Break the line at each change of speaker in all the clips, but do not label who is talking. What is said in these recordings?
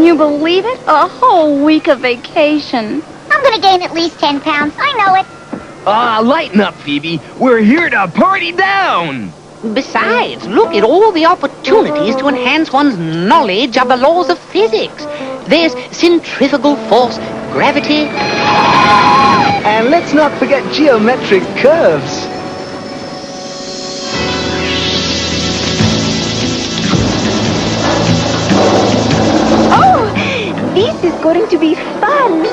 Can you believe it? A whole week of vacation.
I'm gonna gain at least 10 pounds. I know it.
Lighten up, Phoebe. We're here to party down.
Besides, look at all the opportunities to enhance one's knowledge of the laws of physics. There's centrifugal force, gravity.
And let's not forget geometric curves.
Oh, this is going to be fun.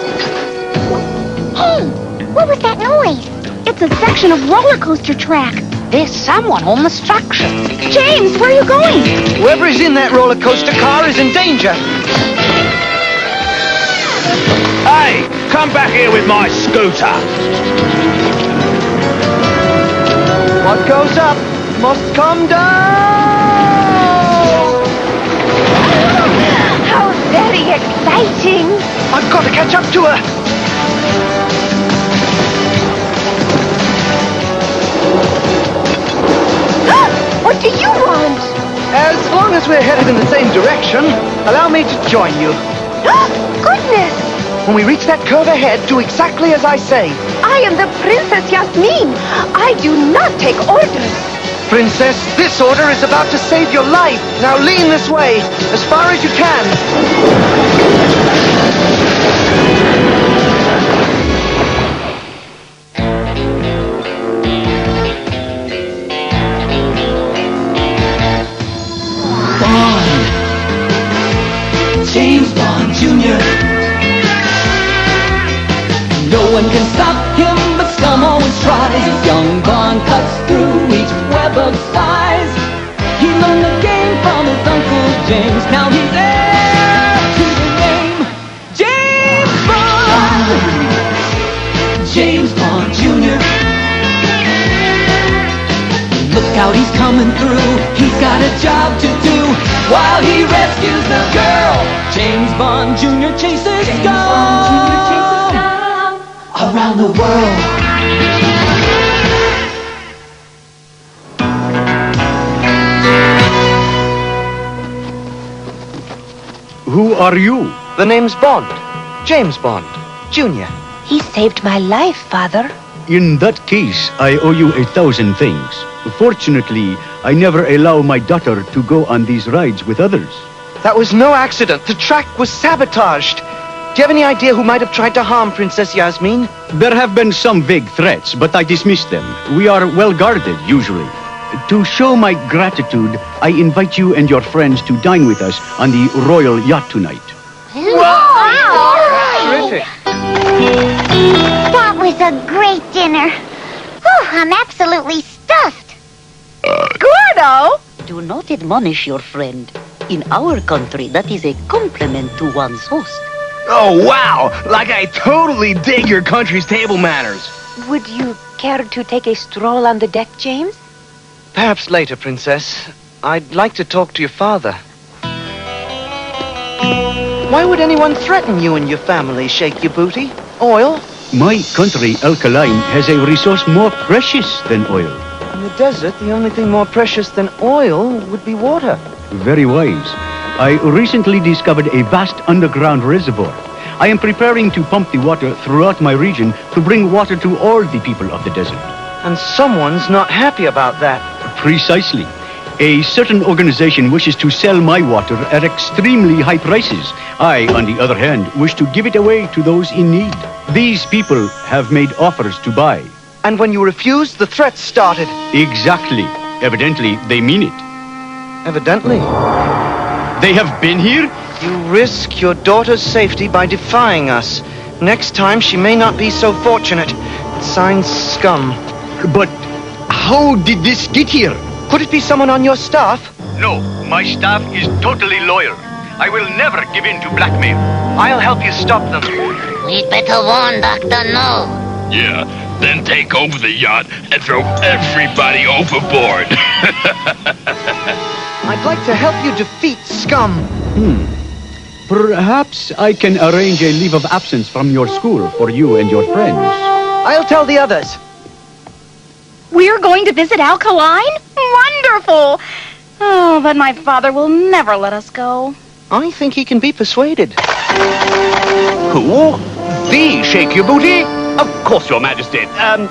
Hey, what was that noise?
It's a section of roller coaster track.
There's someone on the structure.
James, where are you going?
Whoever is in that roller coaster car is in danger.
Hey, come back here with my scooter.
What goes up must come down.
How very exciting.
I've got to catch up to her.
What do you want?
As long as we're headed in the same direction, allow me to join you.
Goodness!
When we reach that curve ahead, do exactly as I say.
I am the Princess Yasmin. I do not take orders.
Princess, this order is about to save your life. Now lean this way, as far as you can.
James Bond Jr. No one can stop him, but scum always tries. Young Bond cuts through each web of spies. He learned the game from his uncle James. Now he's heir to the name James Bond. James Bond Jr. Look out, he's coming through. He's got a job to do while he rescues the girl. James Bond Jr. chases scum around the world.
Who are you?
The name's Bond. James Bond, Jr.
He saved my life, Father.
In that case, I owe you 1,000 things. Fortunately, I never allow my daughter to go on these rides with others.
That was no accident. The track was sabotaged. Do you have any idea who might have tried to harm Princess Yasmin?
There have been some vague threats, but I dismissed them. We are well guarded, usually. To show my gratitude, I invite you and your friends to dine with us on the royal yacht tonight.
Wow!
Terrific.
That was a great dinner. Whew, I'm absolutely stuffed.
Gordo!
Do not admonish your friend. In our country, that is a compliment to one's host.
Oh, wow! Like I totally dig your country's table manners.
Would you care to take a stroll on the deck, James?
Perhaps later, Princess. I'd like to talk to your father. Why would anyone threaten you and your family, Shaky Booty? Oil?
My country, Alkaline, has a resource more precious than oil.
In the desert, the only thing more precious than oil would be water.
Very wise. I recently discovered a vast underground reservoir. I am preparing to pump the water throughout my region to bring water to all the people of the desert.
And someone's not happy about that.
Precisely. A certain organization wishes to sell my water at extremely high prices. I, on the other hand, wish to give it away to those in need. These people have made offers to buy.
And when you refused, the threats started.
Exactly. Evidently, they mean it.
Evidently.
They have been here?
You risk your daughter's safety by defying us. Next time, she may not be so fortunate. Signed, Scum.
But how did this get here?
Could it be someone on your staff?
No, my staff is totally loyal. I will never give in to blackmail.
I'll help you stop them.
We'd better warn Dr. No.
Yeah, then take over the yacht and throw everybody overboard.
I'd like to help you defeat Scum.
Perhaps I can arrange a leave of absence from your school for you and your friends.
I'll tell the others.
We're going to visit Alkaline? Wonderful! Oh, but my father will never let us go.
I think he can be persuaded.
Who? The Shake Your Booty? Of course, Your Majesty.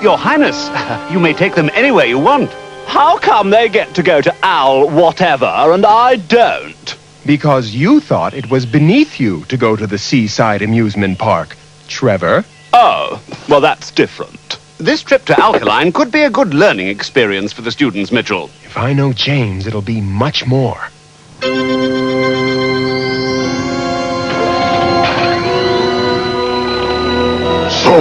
Your Highness, you may take them anywhere you want.
How come they get to go to Al whatever and I don't?
Because you thought it was beneath you to go to the seaside amusement park, Trevor.
Oh, well, that's different.
This trip to Alkaline could be a good learning experience for the students, Mitchell.
If I know James, it'll be much more.
So,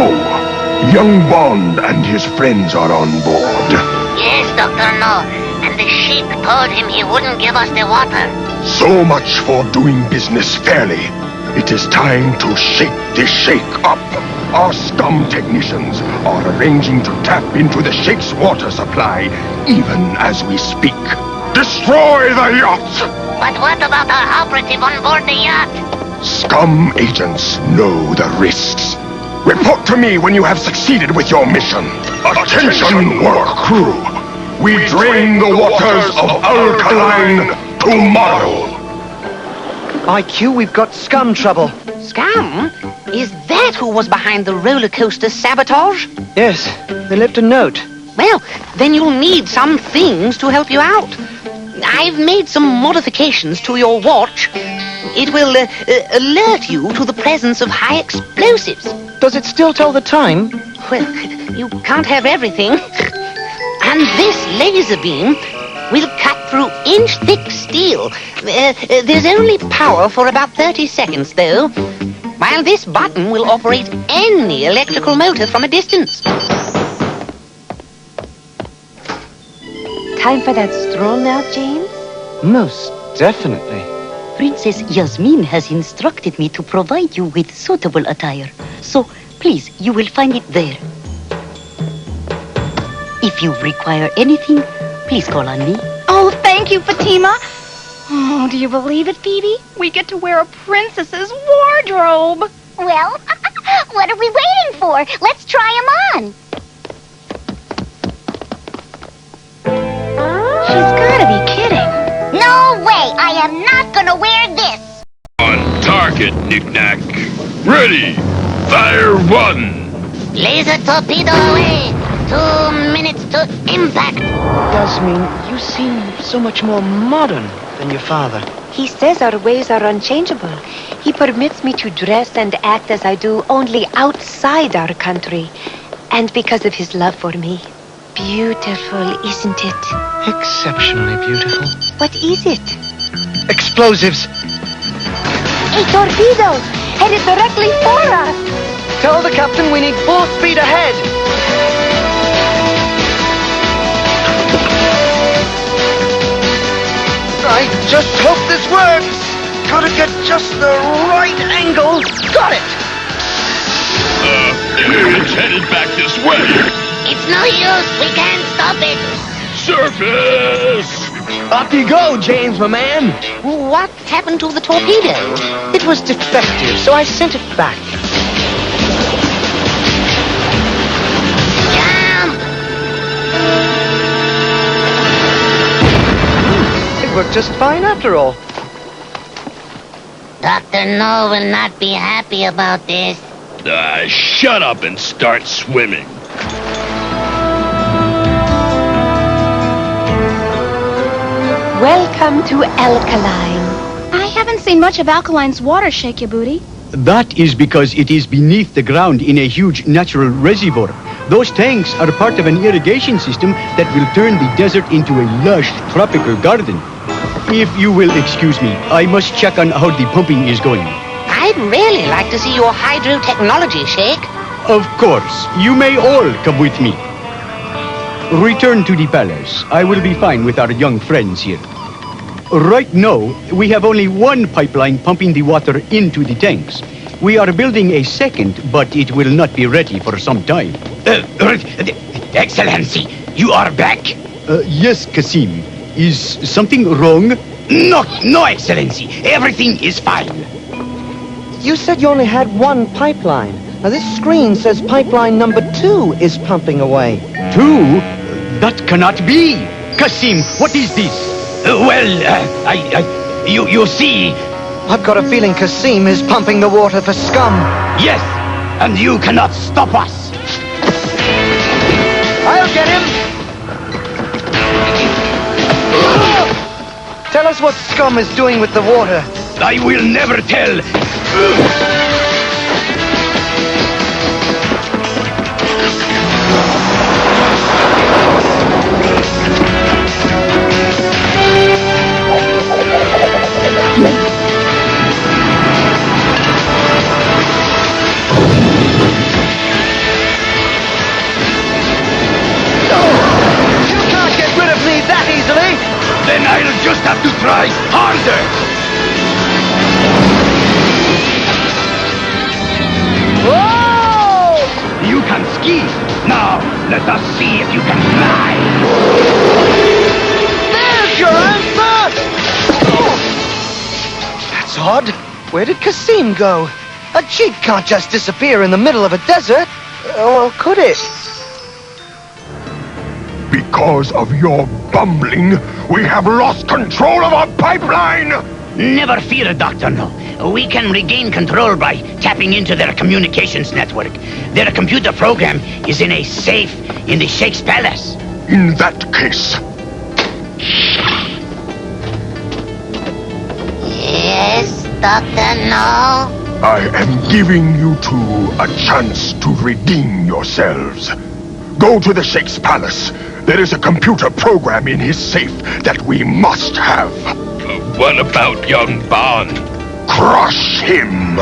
young Bond and his friends are on board.
Yes, Dr. No. And the sheik told him he wouldn't give us the water.
So much for doing business fairly. It is time to shake the Sheik up. Our scum technicians are arranging to tap into the Sheik's water supply, even as we speak. Destroy the yacht!
But what about our operative on board the yacht?
Scum agents know the risks. Report to me when you have succeeded with your mission. Attention, work crew. We drain the waters of Alkaline tomorrow.
IQ, we've got scum trouble.
Scum? Is that who was behind the roller coaster sabotage?
Yes, they left a note.
Well, then you'll need some things to help you out. I've made some modifications to your watch. It will alert you to the presence of high explosives.
Does it still tell the time?
Well, you can't have everything. And this laser beam will cut through inch-thick steel. There's only power for about 30 seconds, though. While this button will operate any electrical motor from a distance.
Time for that stroll now, James?
Most definitely.
Princess Yasmin has instructed me to provide you with suitable attire. So, please, you will find it there. If you require anything, please call on me.
Oh, thank you, Fatima. Oh, do you believe it, Phoebe? We get to wear a princess's wardrobe.
Well, what are we waiting for? Let's try them on.
She's gotta be kidding.
No way! I am not gonna wear this!
On target, Knick-Knack. Ready! Fire one!
Laser torpedo away! 2 minutes to impact!
Yasmin, you seem so much more modern than your father.
He says our ways are unchangeable. He permits me to dress and act as I do only outside our country. And because of his love for me. Beautiful, isn't it?
Exceptionally beautiful.
What is it?
Explosives!
A torpedo! Headed directly for us!
Tell the captain we need full speed ahead! I just hope this works! Gotta get just the right angle! Got it!
It's headed back this way.
It's no use. We can't stop it.
Surface!
Up you go, James, my man.
What happened to the torpedo?
It was defective, so I sent it back.
Jump!
It worked just fine after all.
Dr. No will not be happy about this.
Shut up and start swimming.
Welcome to Alkaline.
I haven't seen much of Alkaline's water, Shake Your Booty.
That is because it is beneath the ground in a huge natural reservoir. Those tanks are part of an irrigation system that will turn the desert into a lush tropical garden. If you will excuse me, I must check on how the pumping is going.
I'd really like to see your hydro technology, Shake.
Of course, you may all come with me. Return to the palace. I will be fine with our young friends here. Right now, we have only one pipeline pumping the water into the tanks. We are building a second, but it will not be ready for some time.
Excellency, you are back?
Yes, Kasim. Is something wrong?
No, Excellency. Everything is fine.
You said you only had one pipeline. Now this screen says pipeline number 2 is pumping away.
2? That cannot be! Kasim, what is this?
You see,
I've got a feeling Kasim is pumping the water for scum.
Yes, and you cannot stop us.
I'll get him! Tell us what scum is doing with the water.
I will never tell. Then I'll just have to try harder! Whoa! You can ski! Now, let us see if you can fly!
There's your answer! That's odd. Where did Kasim go? A jeep can't just disappear in the middle of a desert. Or could it?
Because of your bumbling, we have lost control of our pipeline!
Never fear, Dr. No. We can regain control by tapping into their communications network. Their computer program is in a safe in the Sheikh's palace.
In that case...
Yes, Dr. No?
I am giving you two a chance to redeem yourselves. Go to the Sheikh's palace. There is a computer program in his safe that we must have.
What about young Bond?
Crush him!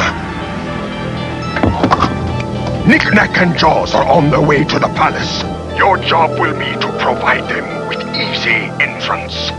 Knick-Knack and Jaws are on their way to the palace. Your job will be to provide them with easy entrance.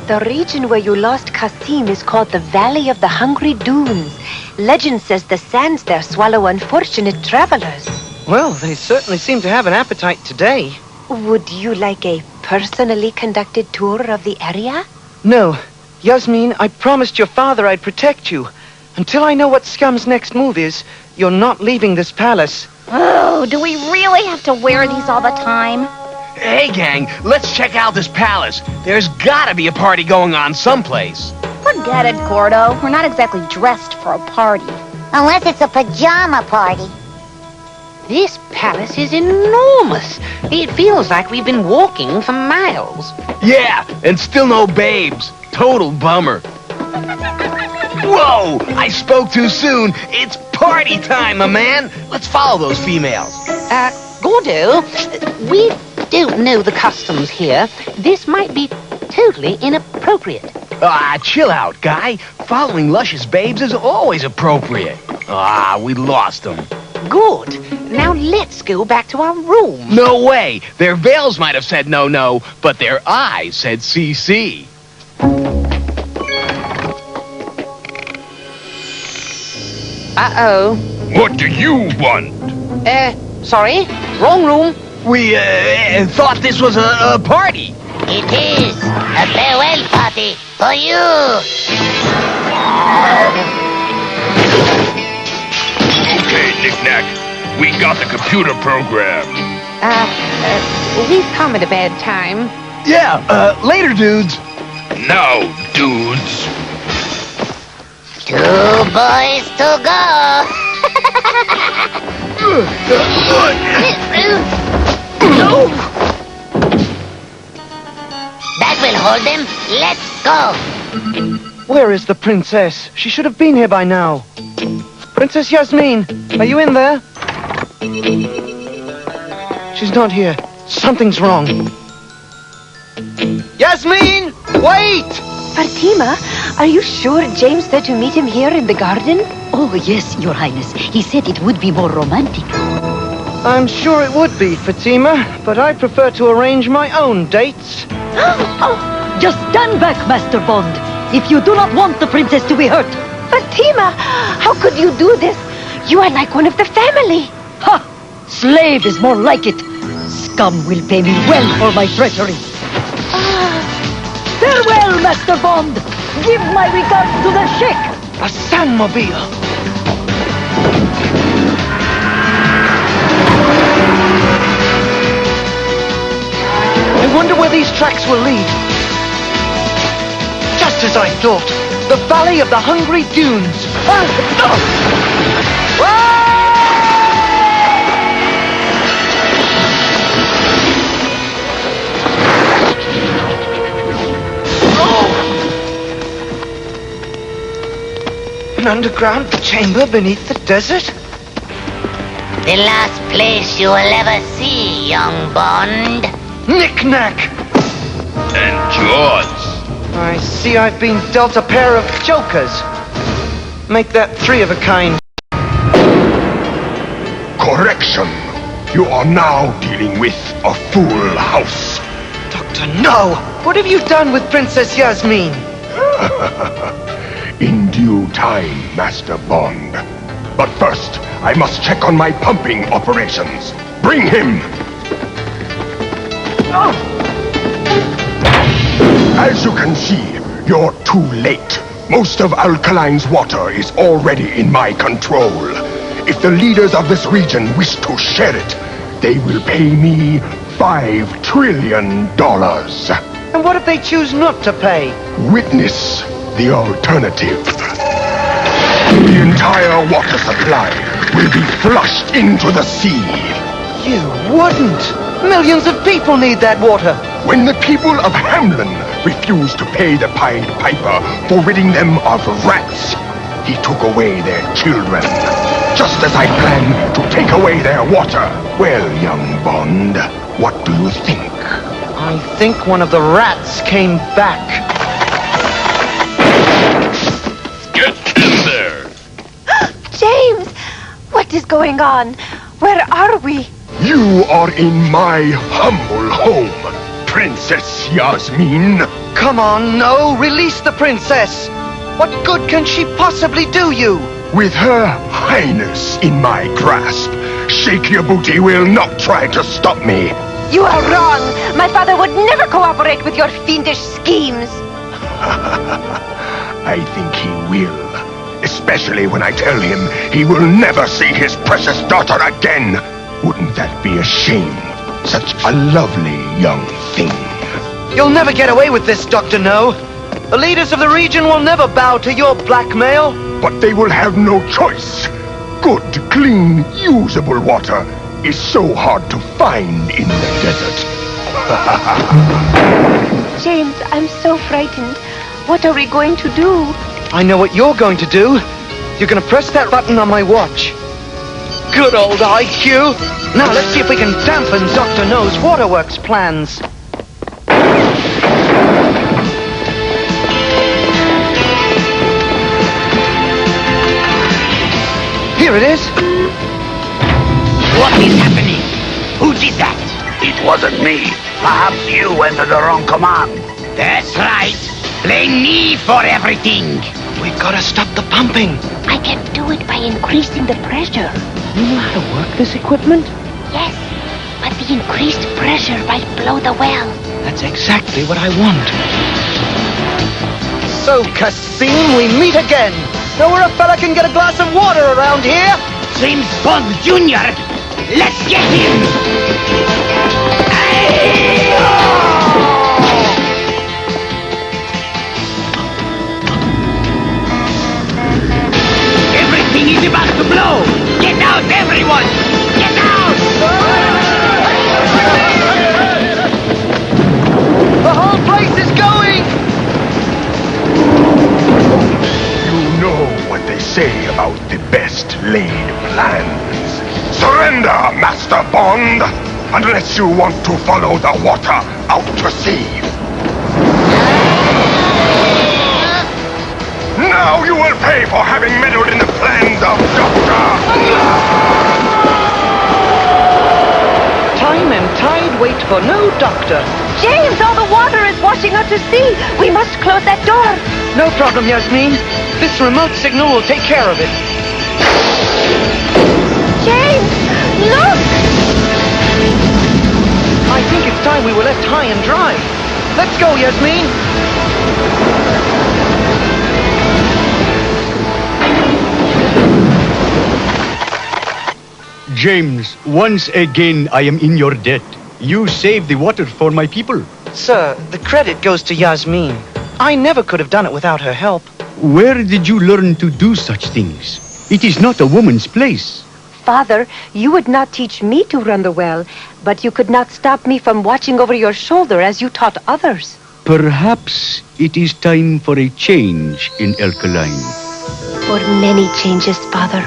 The region where you lost Kasim is called the Valley of the Hungry Dunes. Legend says the sands there swallow unfortunate travelers.
Well, they certainly seem to have an appetite today.
Would you like a personally conducted tour of the area?
No. Yasmin, I promised your father I'd protect you. Until I know what Scum's next move is, you're not leaving this palace.
Oh, do we really have to wear these all the time?
Hey, gang, let's check out this palace. There's gotta be a party going on someplace.
Forget it, Gordo. We're not exactly dressed for a party.
Unless it's a pajama party.
This palace is enormous. It feels like we've been walking for miles.
Yeah, and still no babes. Total bummer. Whoa! I spoke too soon. It's party time, my man. Let's follow those females.
Gordo, we don't know the customs here. This might be totally inappropriate.
Ah, chill out, guy. Following luscious babes is always appropriate. Ah, we lost them.
Good. Now let's go back to our room.
No way. Their veils might have said no, but their eyes said CC.
Uh-oh.
What do you want?
Sorry? Wrong room.
We, thought this was a party.
It is a farewell party for you.
Okay, Knick-Knack. We got the computer program.
We've come at a bad time.
Yeah, later, dudes.
Now, dudes.
2 boys to go. That will hold them. Let's go.
Where is the princess? She should have been here by now. Princess Yasmin, are you in there? She's not here. Something's wrong. Yasmin, wait!
Fatima, are you sure James said to meet him here in the garden?
Oh, yes, Your Highness. He said it would be more romantic.
I'm sure it would be, Fatima, but I prefer to arrange my own dates.
Just stand back, Master Bond. If you do not want the princess to be hurt.
Fatima, how could you do this? You are like one of the family.
Ha! Slave is more like it. Scum will pay me well for my treachery. Farewell, Master Bond. Give my regards to the Sheikh.
A sandmobile. I wonder where these tracks will lead. Just as I thought. The Valley of the Hungry Dunes. An underground chamber beneath the desert?
The last place you will ever see, young Bond.
Knick-knack!
And Jaws.
I see I've been dealt a pair of jokers. Make that 3 of a kind.
Correction. You are now dealing with a full house.
Doctor, no! What have you done with Princess Yasmin?
In due time, Master Bond. But first, I must check on my pumping operations. Bring him! As you can see, you're too late. Most of Alkaline's water is already in my control. If the leaders of this region wish to share it, they will pay me $5 trillion.
And what if they choose not to pay?
Witness the alternative. The entire water supply will be flushed into the sea.
You wouldn't. Millions of people need that water.
When the people of Hamlin refused to pay the Pied Piper for ridding them of rats, he took away their children, just as I planned to take away their water. Well, young Bond, what do you think?
I think one of the rats came back.
Get in there!
James! What is going on? Where are we?
You are in my humble home, Princess Yasmin.
Come on, no, release the princess. What good can she possibly do you?
With Her Highness in my grasp, Shake Your Booty will not try to stop me.
You are wrong. My father would never cooperate with your fiendish schemes.
I think he will. Especially when I tell him he will never see his precious daughter again. Wouldn't that be a shame? Such a lovely young thing.
You'll never get away with this, Dr. No. The leaders of the region will never bow to your blackmail.
But they will have no choice. Good, clean, usable water is so hard to find in the desert.
James, I'm so frightened. What are we going to do?
I know what you're going to do. You're going to press that button on my watch. Good old IQ. Now let's see if we can dampen Dr. No's waterworks plans. Here it is.
What is happening? Who did that? It wasn't me. Perhaps you entered the wrong command. That's right. Blame me for everything.
We've got to stop the pumping.
I can do it by increasing the pressure.
You know how to work this equipment?
Yes, but the increased pressure might blow the well.
That's exactly what I want. So, Cassim, we meet again. Know where a fella can get a glass of water around here?
James Bond Jr. Let's get him! Everything is about to blow! Get out, everyone! Get out!
The whole place is going!
You know what they say about the best laid plans. Surrender, Master Bond, unless you want to follow the water out to sea. Now you will pay for having meddled in the plans of Doctor.
Time and tide wait for no doctor.
James, all the water is washing out to sea. We must close that door.
No problem, Yasmin. This remote signal will take care of it.
James, look!
I think it's time we were left high and dry. Let's go, Yasmin.
James, once again I am in your debt. You saved the water for my people.
Sir, the credit goes to Yasmin. I never could have done it without her help.
Where did you learn to do such things? It is not a woman's place.
Father, you would not teach me to run the well, but you could not stop me from watching over your shoulder as you taught others.
Perhaps it is time for a change in Alkaline.
For many changes, Father.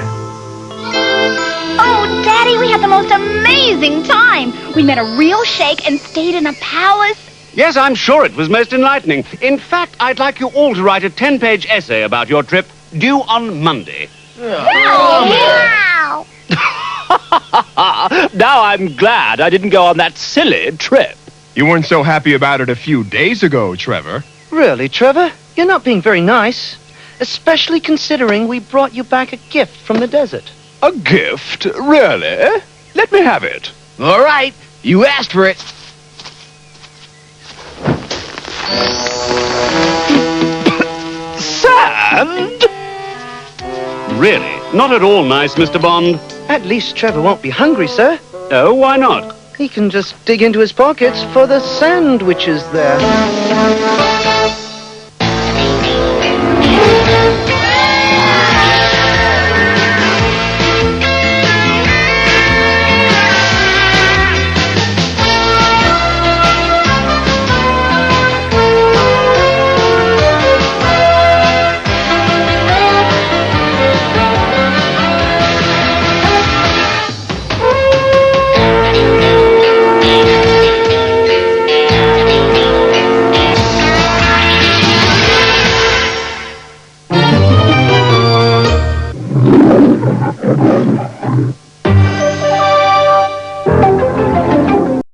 Oh, Daddy, we had the most amazing time. We met a real sheikh and stayed in a palace.
Yes, I'm sure it was most enlightening. In fact, I'd like you all to write a 10-page essay about your trip, due on Monday.
Wow!
Now I'm glad I didn't go on that silly trip.
You weren't so happy about it a few days ago, Trevor.
Really, Trevor? You're not being very nice. Especially considering we brought you back a gift from the desert.
A gift? Really? Let me have it.
All right, you asked for it.
Sand? Really? Not at all nice, Mr. Bond.
At least Trevor won't be hungry, sir.
Oh, why not?
He can just dig into his pockets for the sandwiches there.